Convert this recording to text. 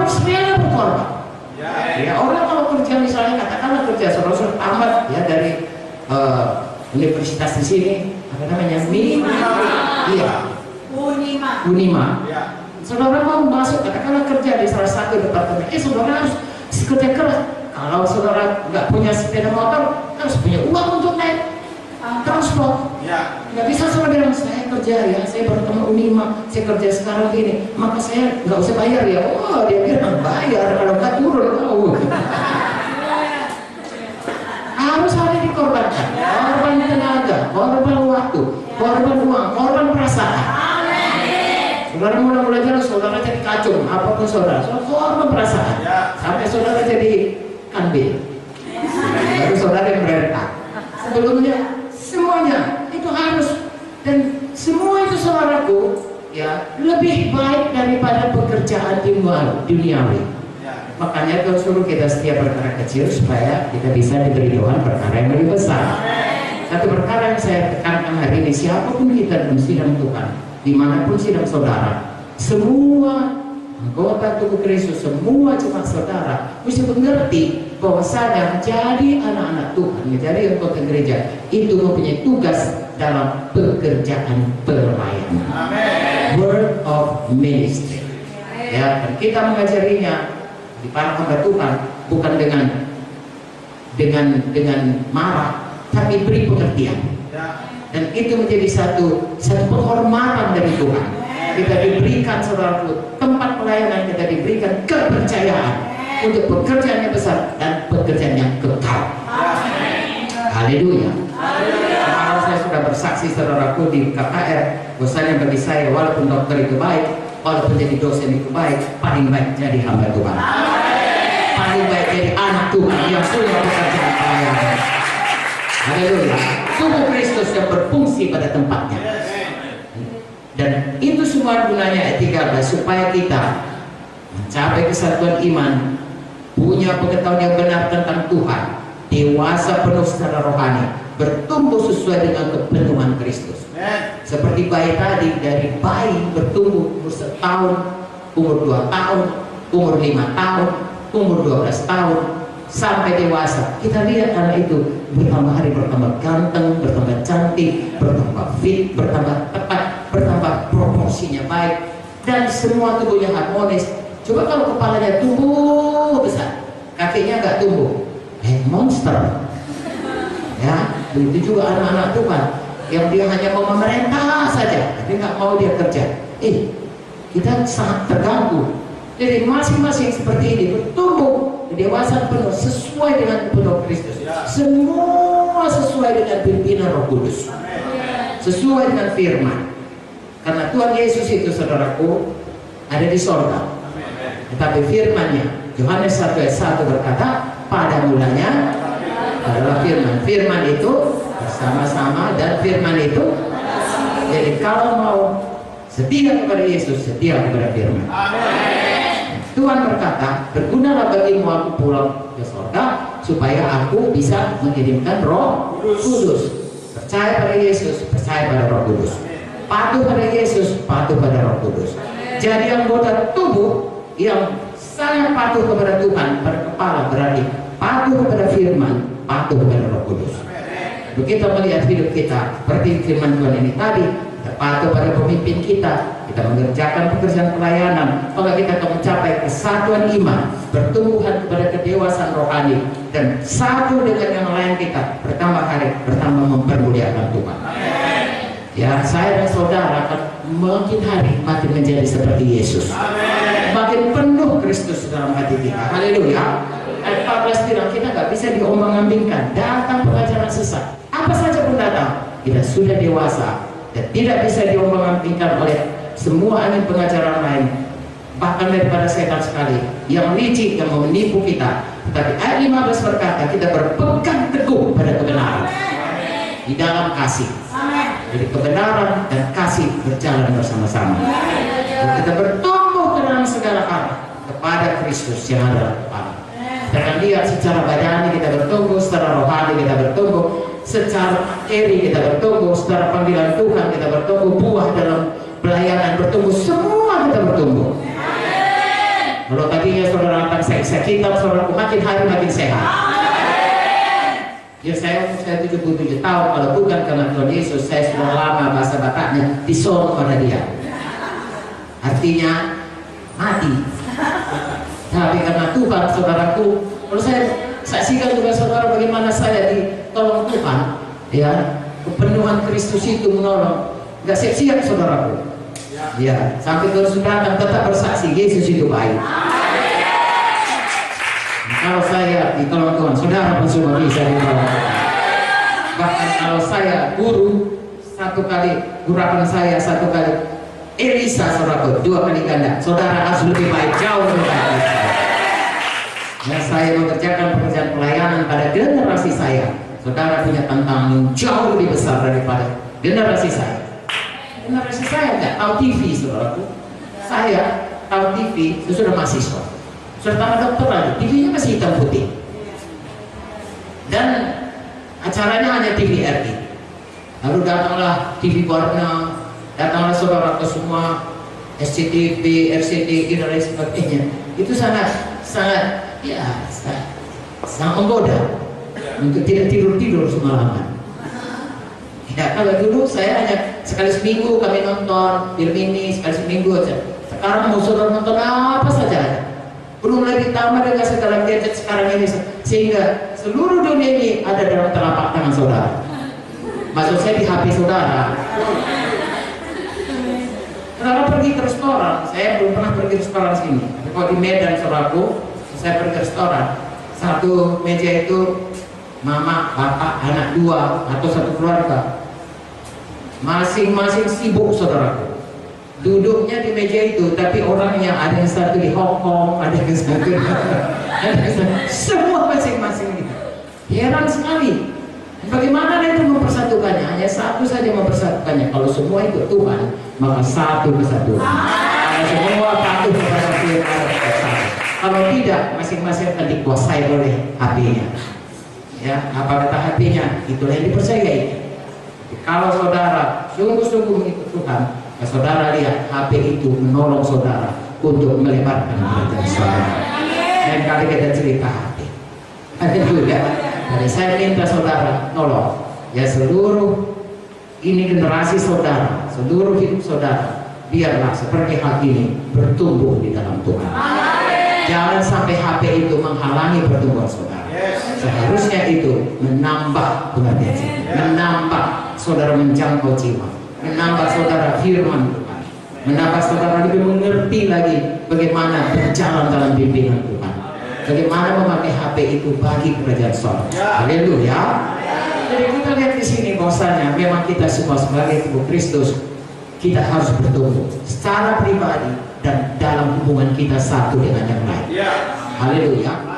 sepele berkorban. Ya, orang kalau kerja misalnya katakanlah kerja saudara tamat ya dari universitas di sini, apa namanya? Iya. Unima. Saudara mau masuk katakanlah kerja di salah satu departemen, saudara harus kerja keras. Kalau saudara nggak punya sepeda motor, harus punya uang untuk naik transport. Nggak bisa saudara bilang saya kerja ya, saya baru teman Unima, saya kerja sekarang gini, maka saya nggak usah bayar ya. Oh, dia bilang bayar, kalau nggak turun tahu. Harus ada dikorbankan, korban tenaga, korban waktu, korban uang, korban perasaan. Saudara mulai jalan, saudara jadi kacung, apapun saudara korban perasaan, sampai saudara jadi kambing, baru saudara yang berentak. Sebelumnya semuanya itu harus, dan semua itu saudaraku ya lebih baik daripada pekerjaan duniawi. Makanya Tuhan suruh kita setiap perkara kecil supaya kita bisa diberi Tuhan perkara yang lebih besar. Satu perkara yang saya tekankan hari ini, siapapun kita dalam sidang Tuhan, dimanapun sidang saudara, semua anggota tubuh Kristus, semua jemaat saudara mesti mengerti bahwasanya menjadi anak-anak Tuhan, menjadi anggota gereja itu mempunyai tugas dalam pekerjaan pelayanan. Word of ministry. Ya, dan kita mengajarinya di para hamba Tuhan bukan dengan marah, tapi beri pengertian. Dan itu menjadi satu penghormatan dari Tuhan. Kita diberikan saudaraku tempat pelayanan, kita diberikan kepercayaan untuk pekerjaan yang besar dan pekerjaan yang kekal. Haleluya. Kalau saya sudah bersaksi saudaraku di KKR, bahwasanya bagi saya walaupun dokter itu baik, walaupun jadi dosen itu baik, paling baik jadi hamba Tuhan. Paling baik jadi anak Tuhan yang punya pekerjaan pelayanan. Haleluya. Tubuh Kristus yang berfungsi pada tempatnya. Dan itu semua gunanya ayat 13, supaya kita mencapai kesatuan iman, punya pengetahuan yang benar tentang Tuhan, dewasa penuh secara rohani, bertumbuh sesuai dengan kepenuhan Kristus. Seperti bayi tadi, dari bayi bertumbuh umur 1 tahun, umur 2 tahun, umur 5 tahun, umur 12 tahun, sampai dewasa. Kita lihat anak itu bertambah hari bertambah ganteng, bertambah cantik, bertambah fit, bertambah tepat, bertambah proporsinya baik, dan semua tubuhnya harmonis. Coba kalau kepalanya tumbuh besar, kakinya nggak tumbuh, monster. Ya, begitu juga anak-anak Tuhan yang dia hanya mau memerintah saja, tapi nggak mau dia kerja. Kita sangat terganggu. Jadi masing-masing seperti ini bertumbuh kedewasaan penuh sesuai dengan penuh Kristus. Semua sesuai dengan pimpinan Roh Kudus, sesuai dengan firman. Karena Tuhan Yesus itu saudaraku ada di sorga, tetapi firman-Nya Yohanes 1 ayat 1 berkata, pada mulanya adalah firman. Firman itu bersama-sama, dan firman itu. Jadi kalau mau setia kepada Yesus, setia kepada firman. Tuhan berkata, bergunalah bagimu aku pulang ke sorga, supaya aku bisa mengirimkan Roh Kudus. Percaya pada Yesus, percaya pada Roh Kudus. Patuh pada Yesus, patuh pada Roh Kudus. Jadi anggota tubuh yang sangat patuh kepada Tuhan, pada kepala, berarti patuh kepada firman, patuh kepada Roh Kudus. Begitu melihat hidup kita seperti firman Tuhan ini tadi, kita patuh pada pemimpin kita, kita mengerjakan pekerjaan pelayanan, maka kita akan mencapai kesatuan iman, pertumbuhan kepada kedewasaan rohani, dan satu dengan yang lain kita bertambah hari, bertambah mempermuliakan Tuhan. Ya, saya dan saudara akan makin hari makin menjadi seperti Yesus. Makin penuh Kristus dalam hati kita. Haleluya. Ayat 14 bilang kita nggak bisa diombang-ambingkan. Datang pengajaran sesat, apa saja pun datang, kita sudah dewasa dan tidak bisa diombang-ambingkan oleh semua angin pengajaran lain, bahkan daripada setan sekali yang licik, yang mau menipu kita. Tetapi ayat 15 berkata kita berpegang teguh pada kebenaran di dalam kasih. Jadi kebenaran dan kasih berjalan bersama-sama. Kita bertumbuh ke dalam segala hal kepada Kristus yang adalah kepala. Kita akan lihat secara badani kita bertumbuh, secara rohani kita bertumbuh, secara materi kita bertumbuh, secara panggilan Tuhan kita bertumbuh, buah dalam pelayanan bertumbuh, semua kita bertumbuh. Kalau tadinya periksa kitab saudaraku, makin hari makin sehat. Ya saya 77 tahun, kalau bukan karena Tuhan Yesus, saya sudah lama bahasa Bataknya disono pada dia. Artinya mati. Tapi karena Tuhan, saudaraku, kalau saya saksikan juga saudara bagaimana saya ditolong Tuhan, ya, kepenuhan Kristus itu menolong. Gak siap-siap saudaraku. Ya, sampai Tuhan sudah datang tetap bersaksi Yesus itu baik. Kalau saya ditolong Tuhan, saudara pun semua bisa ditolong. Bahkan kalau saya guru satu kali, gurakan saya satu kali, Elisa saudaraku 2 kali ganda, saudara harus lebih baik, jauh lebih baik. Dan saya mengerjakan pekerjaan pelayanan pada generasi saya. Saudara punya tantangan yang jauh lebih besar daripada generasi saya. Generasi saya nggak tahu TV, saudaraku. Saya tahu TV, sudah mahasiswa, sudah tamat dokter lagi. TV-nya masih hitam putih. Dan acaranya hanya TVRI. Lalu datanglah TV warna, datanglah saudaraku semua SCTV, RCTI dan lain sebagainya. Itu sangat ya sangat menggoda untuk tidak tidur semalaman. Ya, kalau dulu saya hanya sekali seminggu kami nonton film ini, sekali seminggu aja. Sekarang mau saudara nonton apa saja, belum lagi tambah dengan segala gadget sekarang ini, sehingga seluruh dunia ini ada dalam telapak tangan saudara. Maksud saya di HP saudara. Saudara pergi ke restoran, saya belum pernah pergi ke restoran sini. Tapi kalau di Medan saudaraku, saya pergi ke restoran, satu meja itu mama, bapak, anak 2 atau satu keluarga, masing-masing sibuk saudaraku. Duduknya di meja itu, tapi orangnya ada yang satu di Hong Kong, ada yang satu semua masing-masing gitu. Heran sekali. Bagaimana itu mempersatukannya? Hanya satu saja mempersatukannya. Kalau semua itu Tuhan, maka satu kesatuan. Kalau semua patuh kepada Tuhan, kalau tidak, masing-masing akan dikuasai oleh hatinya. Ya, apa kata hatinya? Itulah yang dipercayai. Kalau saudara sungguh-sungguh mengikut Tuhan, ya saudara lihat HP itu menolong saudara untuk melebarkan kerajaan saudara. Dan kali kita cerita hati. Ada juga. Jadi saya minta saudara tolong, ya seluruh ini generasi saudara, seluruh hidup saudara, biarlah seperti hal ini bertumbuh di dalam Tuhan. Jangan sampai HP itu menghalangi pertumbuhan saudara. Seharusnya itu menambah pengertian, menambah saudara menjangkau jiwa, menambah saudara firman Tuhan, menambah saudara lebih mengerti lagi bagaimana berjalan dalam bimbingan Tuhan, bagaimana memakai HP itu bagi kerajaan sorga. Haleluya. Jadi kita lihat di sini bahwasanya memang kita semua sebagai tubuh Kristus, kita harus bertumbuh secara pribadi dan dalam hubungan kita satu dengan yang lain. Haleluya.